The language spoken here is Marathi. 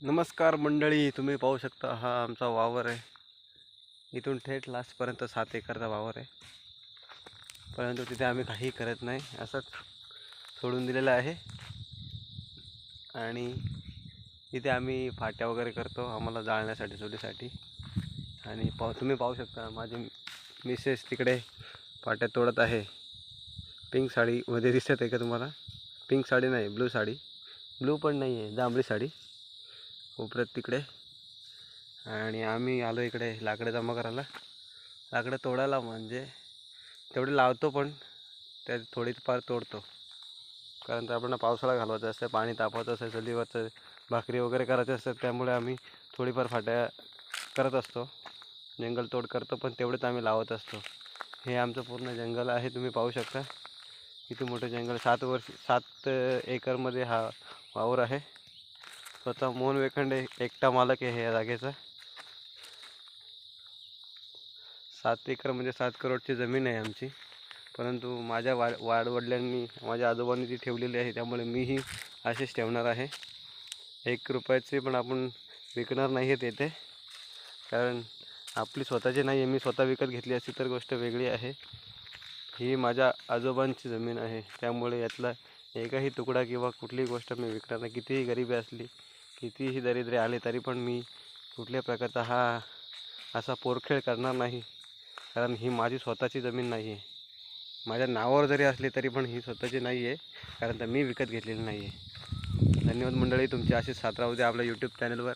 नमस्कार मंडळी, तुम्ही पाहू शकता हा आमचा वावर आहे. इथून थेट लास्टपर्यंत 7 एकरचा वावर आहे. परंतु तिथे आम्ही काही करत नाही, असंच सोडून दिलेलं आहे. आणि इथे आम्ही फाट्या वगैरे करतो आम्हाला जाळण्यासाठी, चुलीसाठी. आणि तुम्ही पाहू शकता माझी मिसेस तिकडे फाट्या तोडत आहे. पिंक साडीमध्ये दिसत आहे का तुम्हाला? पिंक साडी नाही, ब्लू साडी. ब्लू पण नाही आहे, जांभळी साडी कोपऱ्यात तिकडे. आणि आम्ही आलो इकडे लाकडं जमा करायला, लाकडं तोडायला. म्हणजे तेवढे लावतो, पण त्यात थोडीफार तोडतो. कारण तर आपण पावसाळा घालवायचं असतं, पाणी तापवायचं असतं, चुलीवरचं भाकरी वगैरे करायचे असतात. त्यामुळे आम्ही थोडीफार फाट्या करत असतो, जंगलतोड करतो, पण तेवढेच आम्ही लावत असतो. हे आमचं पूर्ण जंगल आहे, तुम्ही पाहू शकता. किती मोठं जंगल. 7 एकरमध्ये हा वावर आहे. स्वतः मोहन वेखंडे एकटा मालक आहे या जागेचा. 7 एकर म्हणजे 7 करोडची जमीन आहे आमची. परंतु माझ्या वाडवडिलांनी, माझ्या आजोबांनी ती ठेवलेली आहे, त्यामुळे मीही अशीच ठेवणार आहे. 1 रुपयाची पण आपण विकणार नाही आहेत येथे, कारण आपली स्वतःची नाही आहे. मी स्वतः विकत घेतली असती तर गोष्ट वेगळी आहे. ही माझ्या आजोबांची जमीन आहे, त्यामुळे यातला एकही तुकडा किंवा कुठलीही गोष्ट मी विकणार नाही. कितीही गरिबी असली, कितीही दरिद्री आले, तरी पण मी कुठल्याही प्रकारचा असा पोरखेळ करणार नाही. कारण ही माझी स्वतःची जमीन नाही आहे. माझ्या नावावर जरी असली तरी पण ही स्वतःची नाही आहे, कारण तर मी विकत घेतलेली नाही आहे. धन्यवाद मंडळी, तुमची अशीच साथ राहू द्या आपल्या यूट्यूब चॅनलवर.